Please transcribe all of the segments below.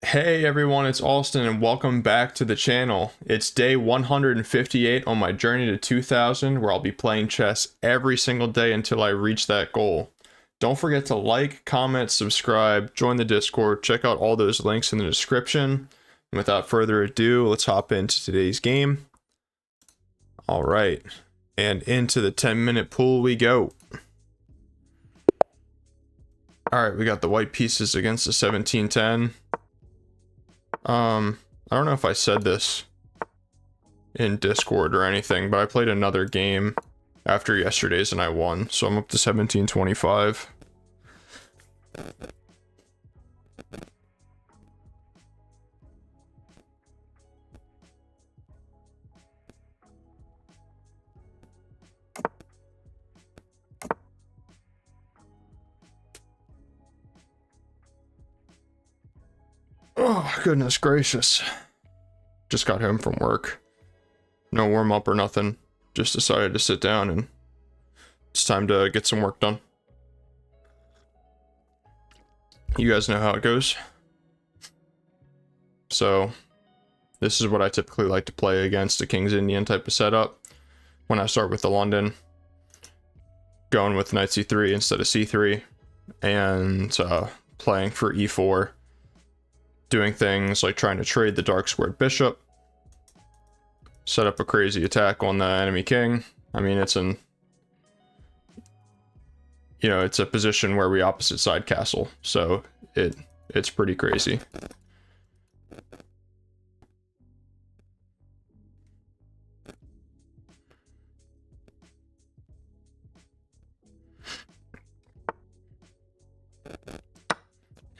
Hey everyone, it's Alston and welcome back to the channel. It's day 158 on my journey to 2000 where I'll be playing chess every single day until I reach that goal. Don't forget to like, comment, subscribe, join the Discord, check out all those links in the description. And without further ado, let's hop into today's game. Alright, and into the 10-minute pool we go. Alright, we got the white pieces against the 1710. I don't know if I said this in Discord or anything, but I played another game after yesterday's and I won, so I'm up to 1725. Oh, goodness gracious. Just got home from work. No warm-up or nothing. Just decided to sit down and it's time to get some work done. You guys know how it goes. So, this is what I typically like to play against a King's Indian type of setup. When I start with the London, going with knight c3 instead of c3, and playing for e4. Doing things like trying to trade the dark squared bishop, set up a crazy attack on the enemy king. I mean, it's a position where we opposite side castle, so it's pretty crazy.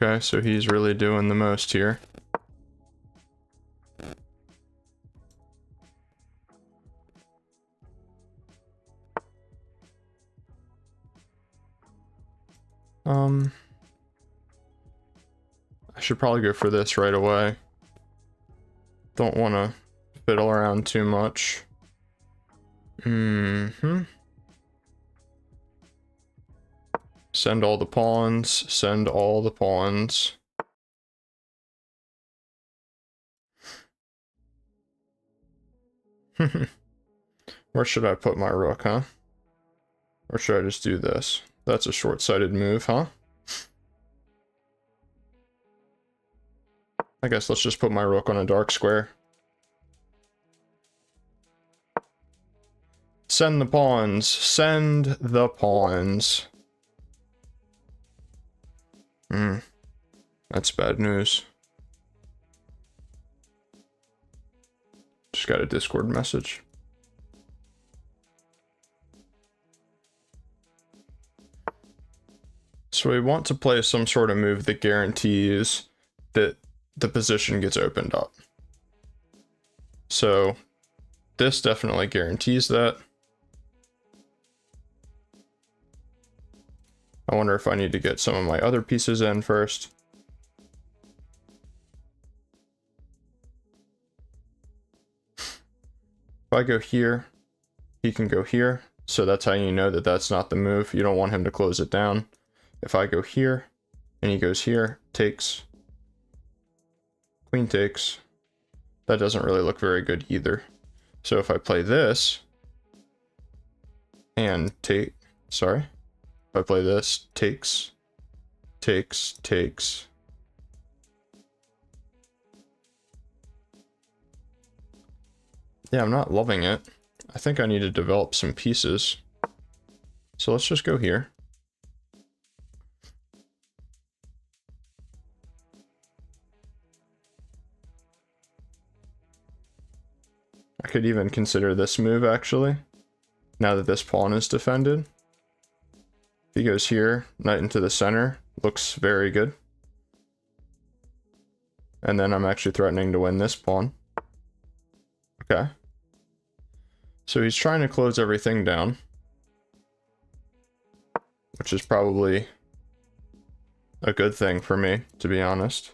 Okay, so he's really doing the most here. I should probably go for this right away. Don't want to fiddle around too much. Send all the pawns, send all the pawns. Where should I put my rook, huh? Or should I just do this? That's a short-sighted move, huh? I guess let's just put my rook on a dark square. Send the pawns. Send the pawns. That's bad news. Just got a Discord message. So we want to play some sort of move that guarantees that the position gets opened up. So this definitely guarantees that. I wonder if I need to get some of my other pieces in first. If I go here, he can go here. So that's how you know that that's not the move. You don't want him to close it down. If I go here, and he goes here, takes, queen takes, that doesn't really look very good either. So if I play this, and if I play this, takes, takes, takes. Yeah, I'm not loving it. I think I need to develop some pieces. So let's just go here. I could even consider this move, actually, now that this pawn is defended. If he goes here, knight into the center, looks very good. And then I'm actually threatening to win this pawn. Okay. So he's trying to close everything down, which is probably a good thing for me, to be honest.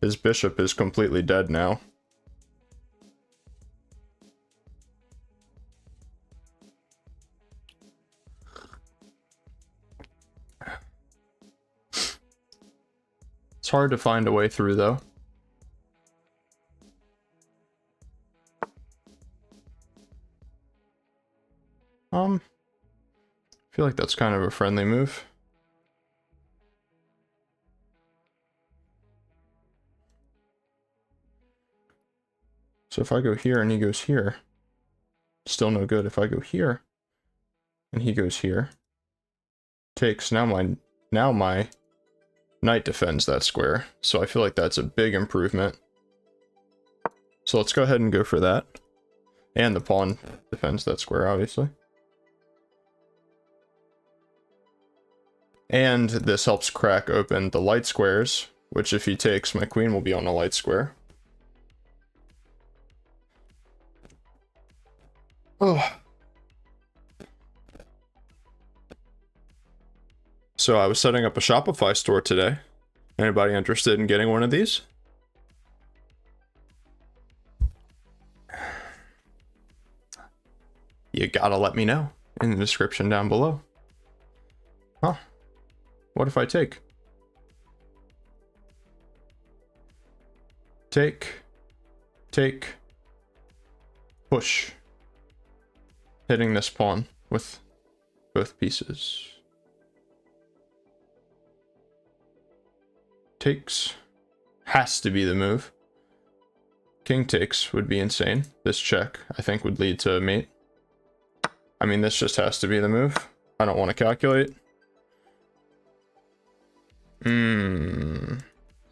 His bishop is completely dead now. It's hard to find a way through, though. I feel like that's kind of a friendly move. So if I go here and he goes here, still no good. If I go here and he goes here, takes. Now my knight defends that square. So I feel like that's a big improvement. So let's go ahead and go for that. And the pawn defends that square, obviously. And this helps crack open the light squares, which if he takes, my queen will be on a light square. Oh. So I was setting up a Shopify store today. Anybody interested in getting one of these? You gotta let me know in the description down below. Huh. What if I take? Take, push. Hitting this pawn with both pieces. Takes. Has to be the move. King takes would be insane. This check, I think, would lead to a mate. I mean, this just has to be the move. I don't want to calculate.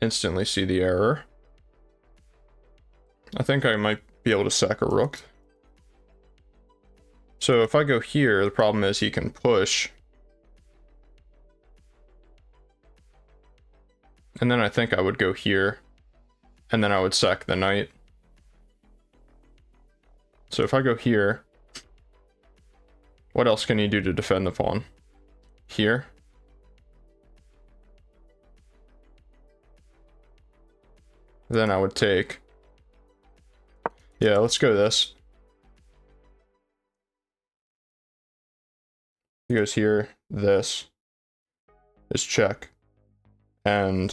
Instantly see the error. I think I might be able to sack a rook. So if I go here, the problem is he can push. And then I think I would go here. And then I would sack the knight. So if I go here, what else can he do to defend the pawn? Here. Then I would take. Yeah, let's go this. He goes here, this is check. And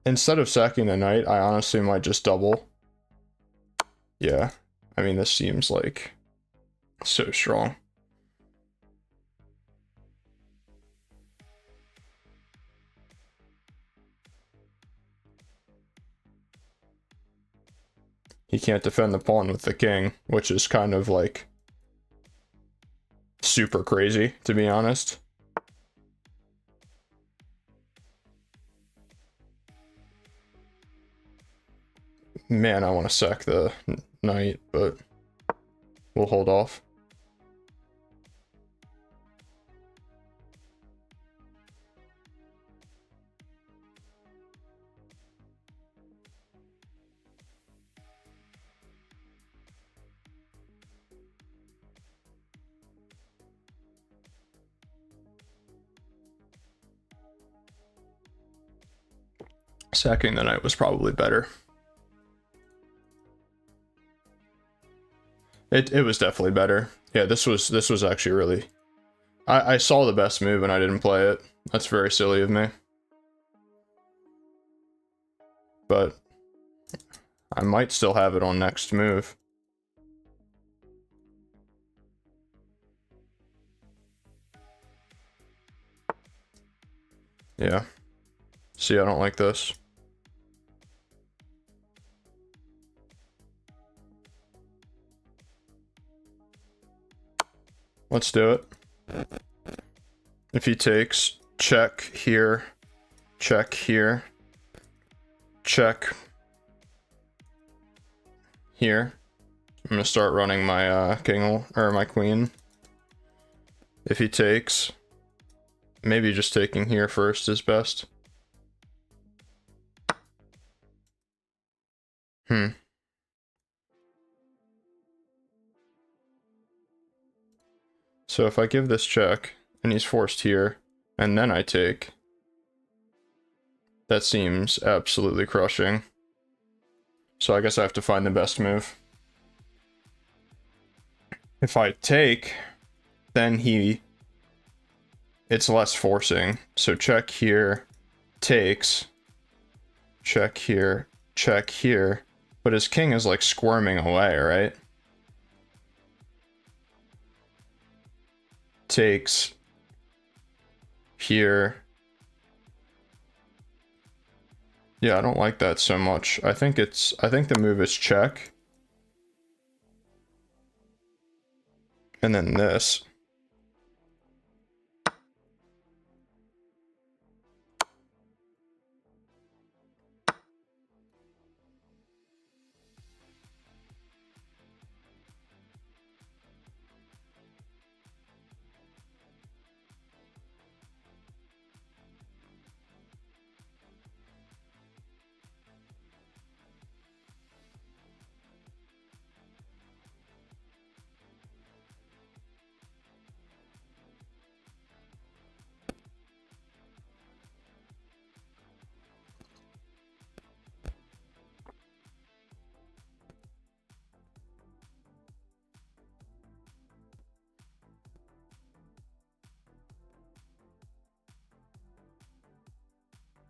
instead of sacking the knight, I honestly might just double. Yeah, I mean, this seems like so strong. He can't defend the pawn with the king, which is kind of like super crazy, to be honest. Man, I want to sack the knight, but we'll hold off. Sacking the knight was probably better. It was definitely better. Yeah, this was actually really... I saw the best move and I didn't play it. That's very silly of me. But I might still have it on next move. Yeah. See, I don't like this. Let's do it. If he takes, check here, check here, check here. I'm gonna start running my king or my queen. If he takes, maybe just taking here first is best. So if I give this check, and he's forced here, and then I take, that seems absolutely crushing. So I guess I have to find the best move. If I take, then he it's less forcing. So check here, takes, check here, check here. But his king is like squirming away, right? Takes here. Yeah, I don't like that so much. I think the move is check. And then this.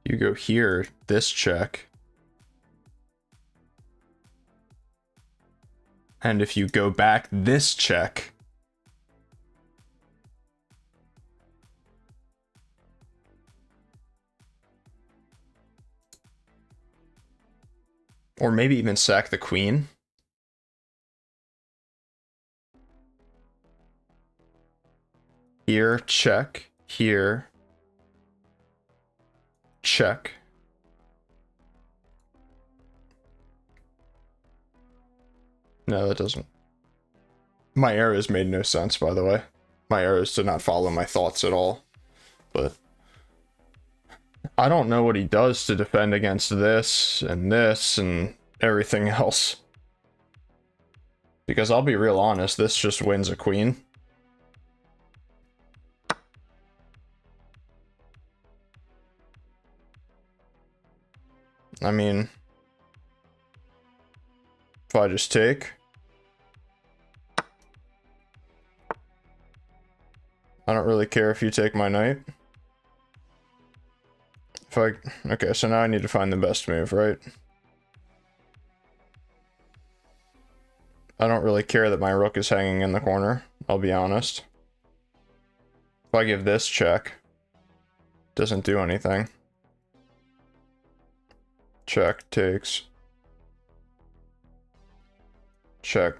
You go here, this check. And if you go back, this check. Or maybe even sack the queen. Here, check. Here. Check. No, that doesn't. My arrows made no sense, by the way. My arrows did not follow my thoughts at all. But I don't know what he does to defend against this and everything else. Because I'll be real honest, this just wins a queen. I mean, if I just take, I don't really care if you take my knight. Okay, so now I need to find the best move, right? I don't really care that my rook is hanging in the corner, I'll be honest. If I give this check, doesn't do anything. Check, takes. Check.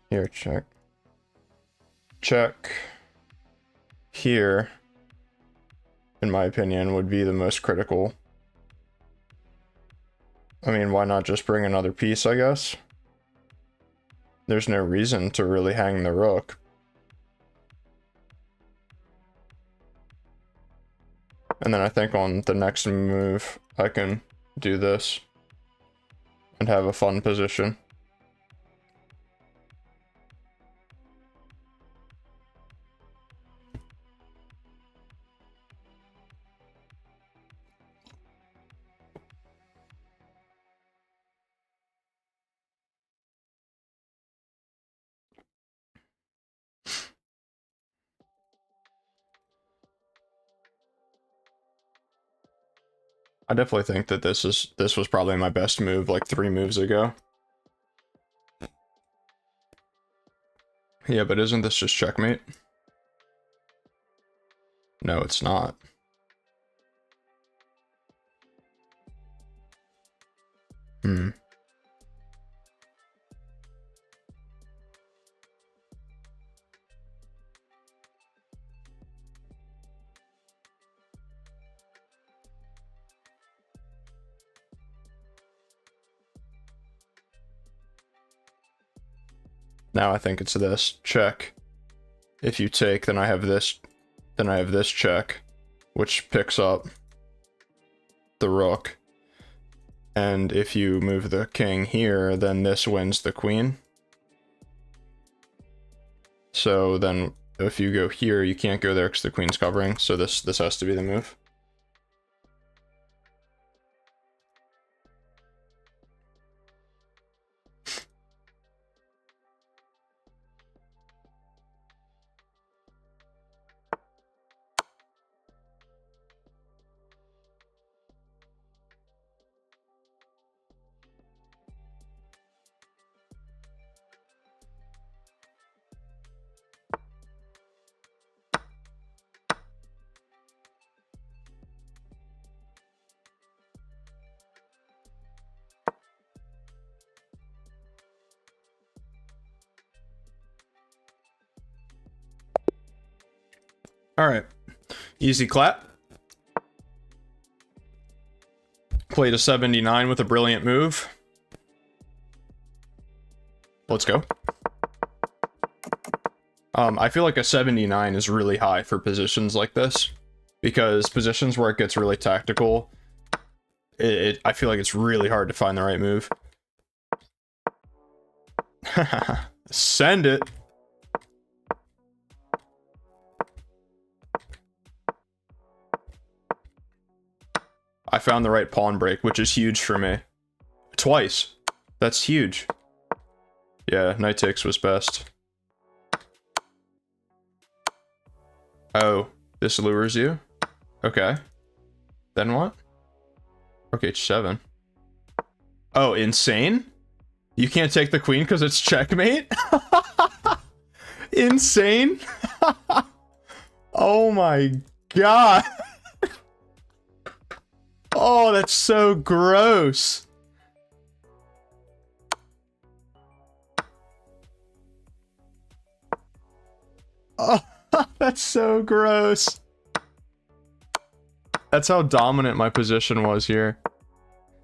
Here, check. Check. Here, in my opinion, would be the most critical. I mean, why not just bring another piece, I guess? There's no reason to really hang the rook. And then I think on the next move, I can do this and have a fun position. I definitely think that this was probably my best move like 3 moves ago. Yeah, but isn't this just checkmate? No, it's not. Hmm. Now I think it's this. Check. If you take, then I have this check, which picks up the rook. And if you move the king here, then this wins the queen. So then if you go here, you can't go there because the queen's covering, so this has to be the move. All right. Easy clap. Played a 79 with a brilliant move. Let's go. I feel like a 79 is really high for positions like this, because positions where it gets really tactical, I feel like it's really hard to find the right move. Send it. I found the right pawn break, which is huge for me. Twice. That's huge. Yeah, knight takes was best. Oh, this lures you? Okay. Then what? Rook h7. Oh, insane? You can't take the queen because it's checkmate? Insane? Oh my god. Oh, that's so gross. Oh, that's so gross. That's how dominant my position was here.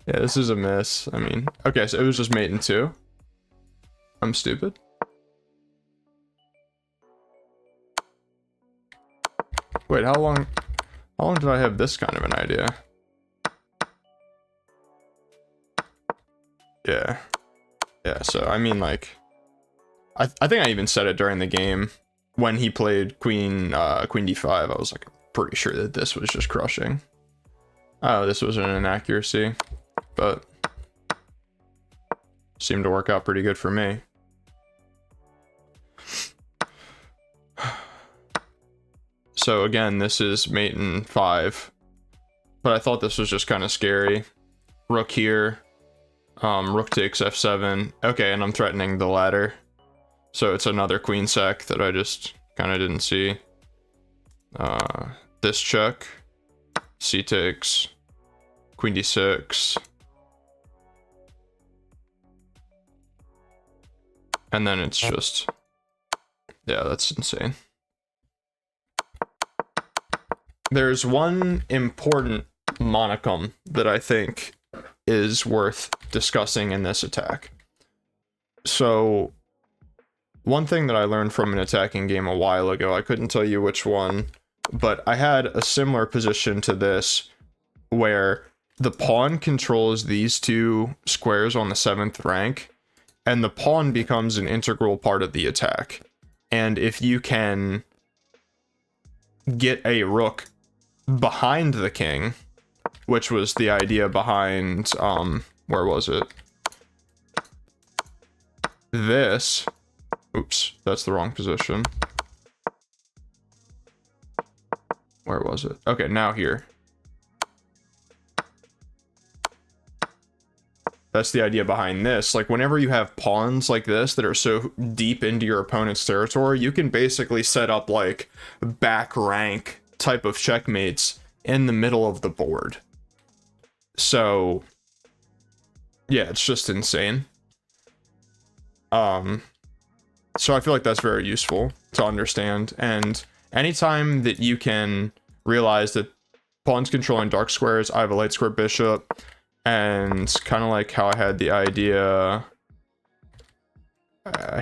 Yeah, this is a miss. I mean, okay, so it was just mate in 2. I'm stupid. Wait, how long did I have this kind of an idea? Yeah. Yeah, so I mean, like, I think I even said it during the game when he played queen d5. I was like pretty sure that this was just crushing. Oh, this was an inaccuracy, but seemed to work out pretty good for me. So again, this is mate in 5, but I thought this was just kind of scary. Rook here, rook takes f7. Okay, and I'm threatening the ladder. So it's another queen sack that I just kind of didn't see. This check, c takes, queen d6. And then it's just, yeah, that's insane. There's one important monicum that I think is worth discussing in this attack. So, one thing that I learned from an attacking game a while ago, I couldn't tell you which one, but I had a similar position to this where the pawn controls these 2 squares on the 7th rank, and the pawn becomes an integral part of the attack. And if you can get a rook behind the king, which was the idea behind, where was it? This. Oops, that's the wrong position. Where was it? Okay, now here. That's the idea behind this. Like, whenever you have pawns like this that are so deep into your opponent's territory, you can basically set up, like, back rank type of checkmates in the middle of the board. So, yeah, it's just insane. So I feel like that's very useful to understand. And anytime that you can realize that pawns controlling dark squares, I have a light square bishop, and kind of like how I had the idea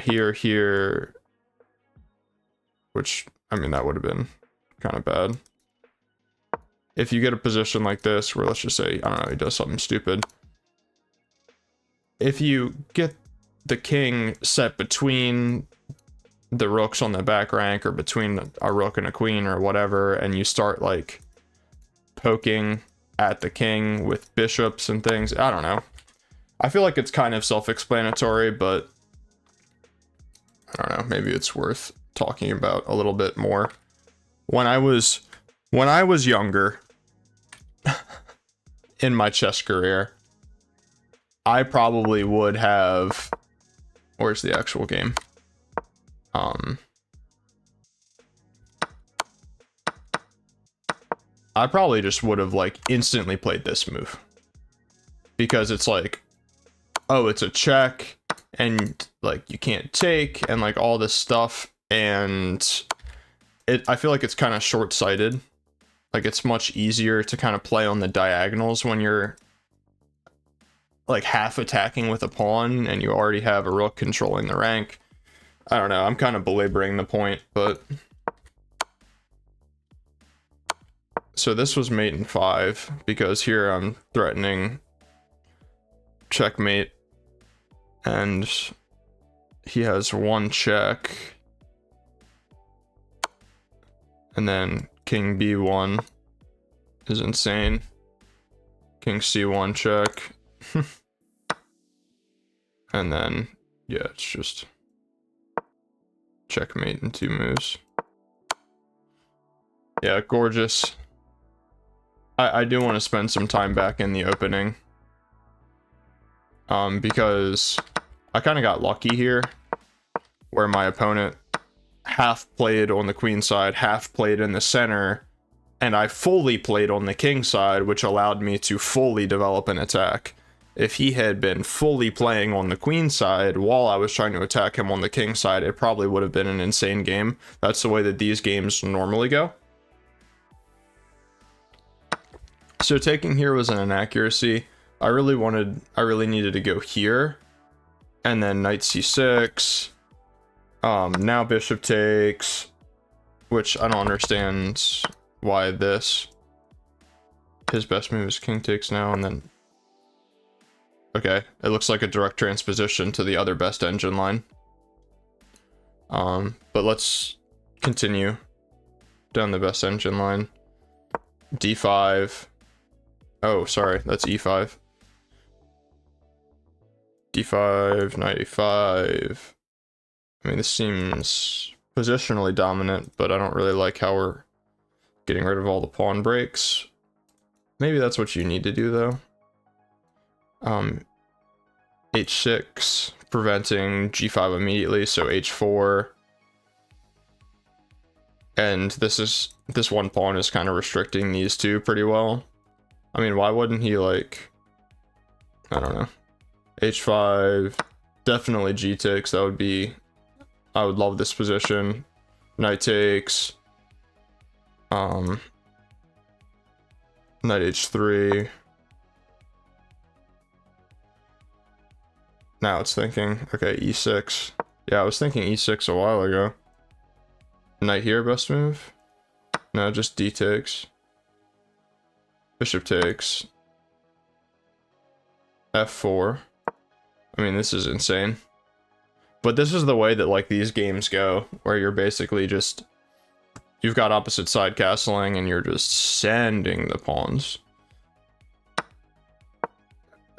here, which, I mean, that would have been kind of bad. If you get a position like this, where let's just say, I don't know, he does something stupid. If you get the king set between the rooks on the back rank, or between a rook and a queen or whatever, and you start like poking at the king with bishops and things, I don't know. I feel like it's kind of self-explanatory, but I don't know, maybe it's worth talking about a little bit more. When I was younger in my chess career, I probably would have, where's the actual game? I probably just would have like instantly played this move, because it's like, oh, it's a check and like you can't take and like all this stuff, and I feel like it's kind of short-sighted. Like, it's much easier to kind of play on the diagonals when you're like half attacking with a pawn and you already have a rook controlling the rank. I don't know, I'm kind of belaboring the point, but so this was mate in 5 because here I'm threatening checkmate and he has 1 check, and then king b1 is insane. King c1 check. And then, yeah, it's just checkmate in 2 moves. Yeah, gorgeous. I do want to spend some time back in the opening. Because I kind of got lucky here, where my opponent half played on the queen side, half played in the center, and I fully played on the king side, which allowed me to fully develop an attack. If he had been fully playing on the queen side while I was trying to attack him on the king side, it probably would have been an insane game. That's the way that these games normally go. So taking here was an inaccuracy. I really needed to go here, and then knight c6. Now bishop takes, which I don't understand why this. His best move is king takes now, and then okay, it looks like a direct transposition to the other best engine line. But let's continue down the best engine line. d5. Oh, sorry, that's e5. d5, knight a5. I mean, this seems positionally dominant, but I don't really like how we're getting rid of all the pawn breaks. Maybe that's what you need to do, though. h6, preventing g5 immediately, so h4. And this one pawn is kind of restricting these two pretty well. I mean, why wouldn't he, like, I don't know. h5, definitely g takes, that would be, I would love this position. Knight takes, knight h3. Now it's thinking, okay, e6. Yeah, I was thinking e6 a while ago. Knight here, best move? No, just d takes. Bishop takes. f4. I mean, this is insane. But this is the way that, like, these games go, where you're basically just, you've got opposite side castling and you're just sending the pawns.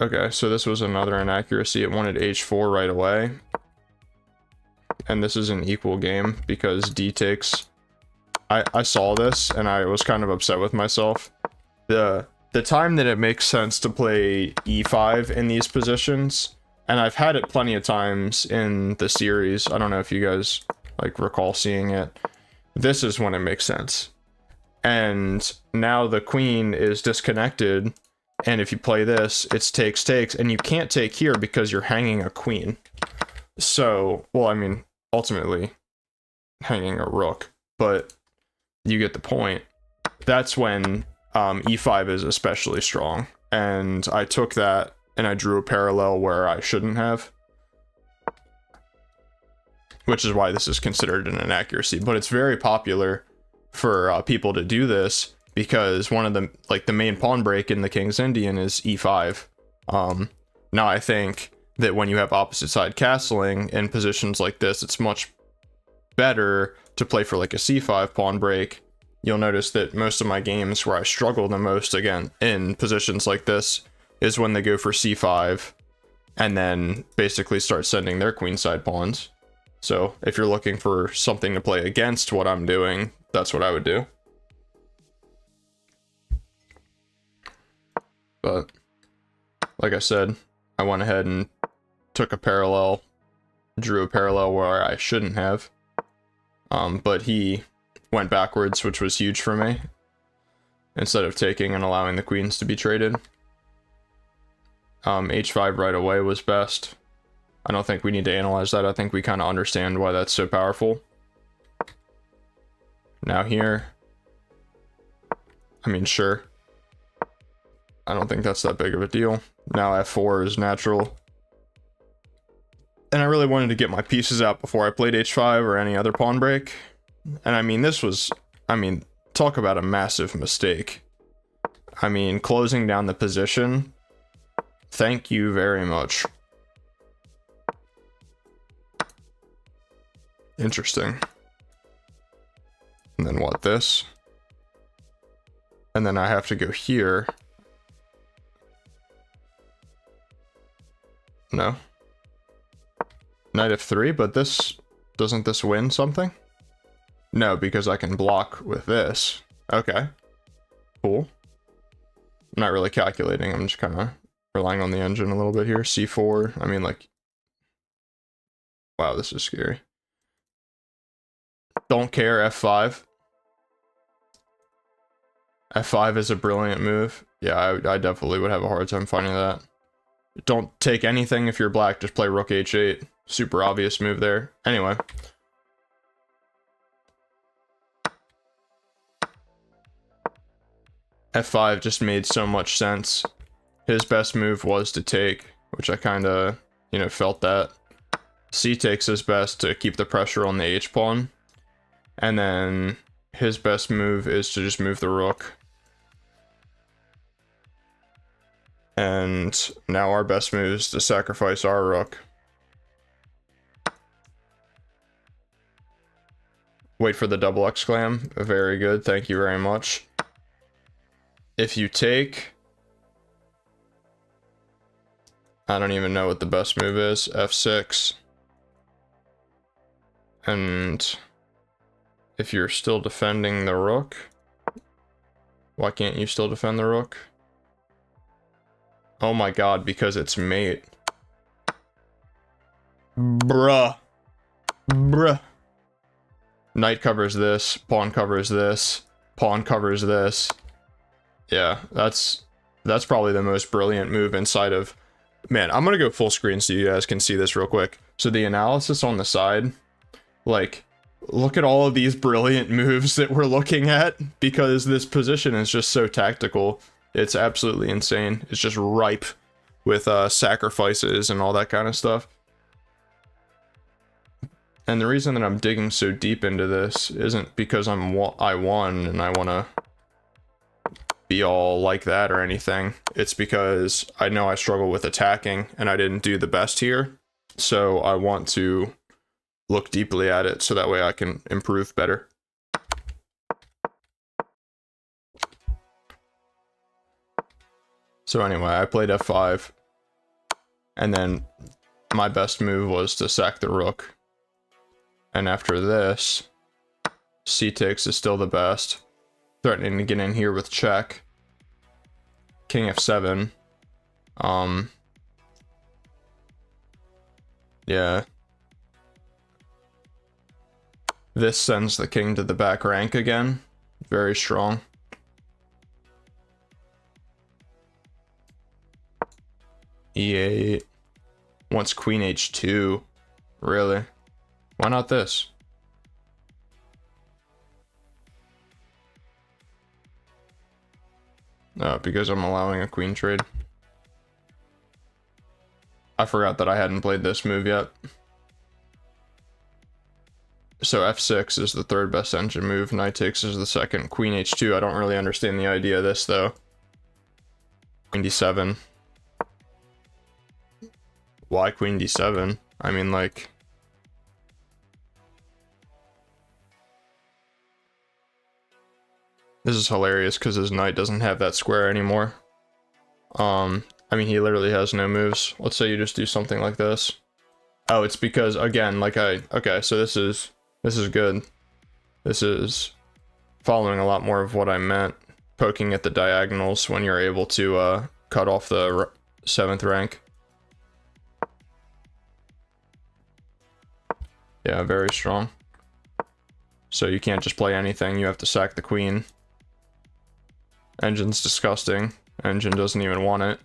Okay, so this was another inaccuracy. It wanted h4 right away. And this is an equal game because d takes. I saw this and I was kind of upset with myself. The time that it makes sense to play e5 in these positions, and I've had it plenty of times in the series. I don't know if you guys like recall seeing it. This is when it makes sense. And now the queen is disconnected, and if you play this, it's takes, and you can't take here because you're hanging a queen. So, well, I mean, ultimately hanging a rook, but you get the point. That's when e5 is especially strong, and I took that and I drew a parallel where I shouldn't have, which is why this is considered an inaccuracy. But it's very popular for people to do this because one of the, like, the main pawn break in the King's Indian is e5. Now I think that when you have opposite side castling in positions like this, it's much better to play for like a c5 pawn break. You'll notice that most of my games where I struggle the most, again, in positions like this, is when they go for c5 and then basically start sending their queenside pawns. So if you're looking for something to play against what I'm doing, that's what I would do. But like I said, I went ahead and took a parallel, drew a parallel where I shouldn't have. But he went backwards, which was huge for me, instead of taking and allowing the queens to be traded. H5 right away was best. I don't think we need to analyze that. I think we kind of understand why that's so powerful. Now here, I mean, sure. I don't think that's that big of a deal. Now f4 is natural. And I really wanted to get my pieces out before I played h5 or any other pawn break. And I mean, this was, I mean, talk about a massive mistake. I mean, closing down the position. Thank you very much. Interesting. And then what, this? And then I have to go here. No. Knight f3, but this, doesn't this win something? No, because I can block with this. Okay. Cool. I'm not really calculating, I'm just kind of relying on the engine a little bit here. c4, I mean, like... Wow, this is scary. Don't care, f5. f5 is a brilliant move. Yeah, I definitely would have a hard time finding that. Don't take anything if you're black, just play rook h8. Super obvious move there. Anyway. f5 just made so much sense. His best move was to take, which I kind of, you know, felt that. C takes his best to keep the pressure on the h-pawn. And then his best move is to just move the rook. And now our best move is to sacrifice our rook. Wait for the double exclam. Very good, thank you very much. If you take... I don't even know what the best move is. f6. And... if you're still defending the rook... why can't you still defend the rook? Oh my god, because it's mate. Bruh. Bruh. Knight covers this, pawn covers this, pawn covers this. Yeah, that's probably the most brilliant move inside of... Man, I'm gonna go full screen so you guys can see this real quick. So the analysis on the side, like, look at all of these brilliant moves that we're looking at, because this position is just so tactical. It's absolutely insane. It's just ripe with sacrifices and all that kind of stuff. And the reason that I'm digging so deep into this isn't because I won and I want to be all like that or anything. It's because I know I struggle with attacking and I didn't do the best here. So I want to look deeply at it so that way I can improve better. So anyway, I played f5. And then my best move was to sack the rook. And after this, c takes is still the best. Threatening to get in here with check. King f7. Yeah. This sends the king to the back rank again. Very strong. e8. Wants queen h2. Really? Why not this? Because I'm allowing a queen trade. I forgot that I hadn't played this move yet. So f6 is the third best engine move, knight takes is the second, queen h2. I don't really understand the idea of this though. Queen d7. Why queen d7? I mean, like... This is hilarious because his knight doesn't have that square anymore. I mean, he literally has no moves. Let's say you just do something like this. Oh, it's because, again, like okay, so this is good. This is following a lot more of what I meant. Poking at the diagonals when you're able to cut off the 7th rank. Yeah, very strong. So you can't just play anything, you have to sack the queen. Engine's disgusting. Engine doesn't even want it.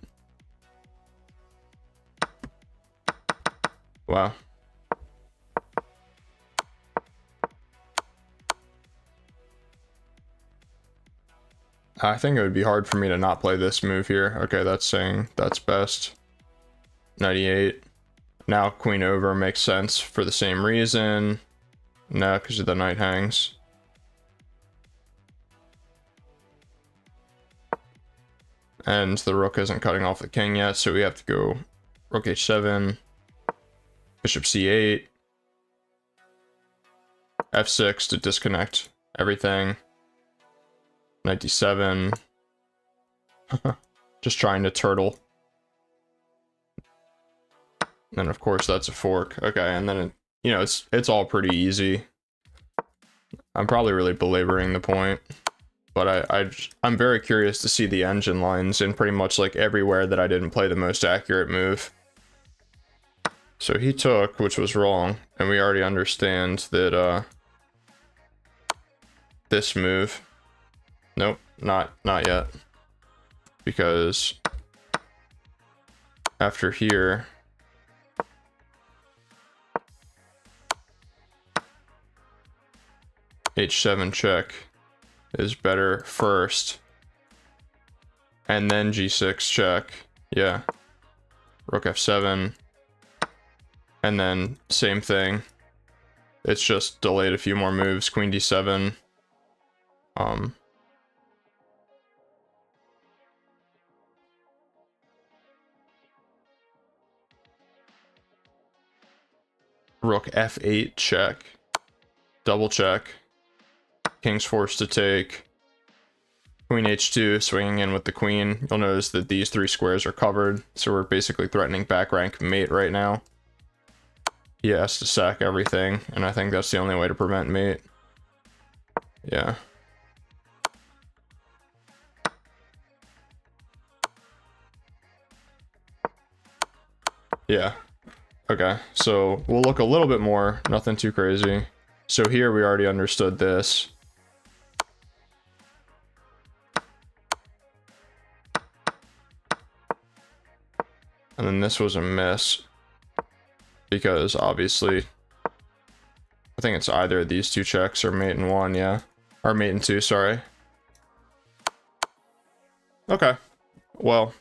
Wow. I think it would be hard for me to not play this move here. Okay, that's saying that's best. 98. Now queen over makes sense for the same reason. No, because the knight hangs. And the rook isn't cutting off the king yet, so we have to go rook h7, bishop c8, f6 to disconnect everything, knight d7, just trying to turtle. And then of course that's a fork. Okay, and then you know, it's all pretty easy. I'm probably really belaboring the point, but I'm very curious to see the engine lines in pretty much like everywhere that I didn't play the most accurate move. So he took, which was wrong, and we already understand that this move, nope, not yet, because after here, h7 check is better first, and then g6 check. Yeah, rook f7, and then same thing, it's just delayed a few more moves. Queen d7, rook f8 check, double check, king's forced to take, queen h2 swinging in with the queen. You'll notice that these three squares are covered, so we're basically threatening back rank mate right now. He has to sack everything, and I think that's the only way to prevent mate. Yeah. Yeah. Okay, so we'll look a little bit more, nothing too crazy. So here we already understood this. And then this was a miss, because obviously, I think it's either of these two checks or mate in one, yeah. Or mate in two, sorry. Okay, well,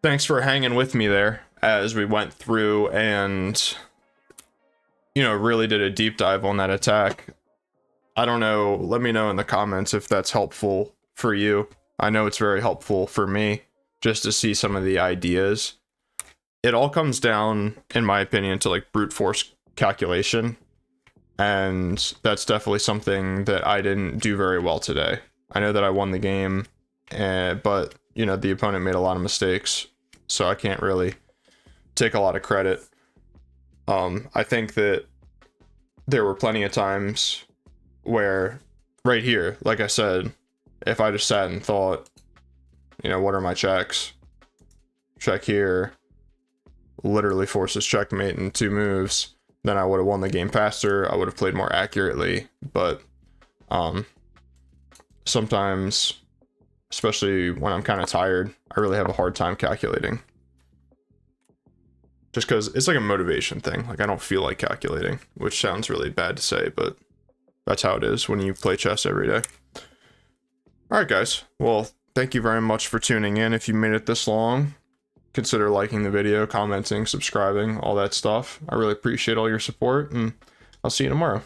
thanks for hanging with me there as we went through and, you know, really did a deep dive on that attack. I don't know, let me know in the comments if that's helpful for you. I know it's very helpful for me, just to see some of the ideas. It all comes down, in my opinion, to like brute force calculation. And that's definitely something that I didn't do very well today. I know that I won the game, but, you know, the opponent made a lot of mistakes, so I can't really take a lot of credit. I think that there were plenty of times where, right here, like I said, if I just sat and thought, you know, what are my checks? Check here, literally forces checkmate in 2 moves, then I would have won the game faster, I would have played more accurately. But sometimes, especially when I'm kind of tired, I really have a hard time calculating. Just because it's like a motivation thing. Like, I don't feel like calculating, which sounds really bad to say, but that's how it is when you play chess every day. Alright guys, well, thank you very much for tuning in. If you made it this long, consider liking the video, commenting, subscribing, all that stuff. I really appreciate all your support, and I'll see you tomorrow.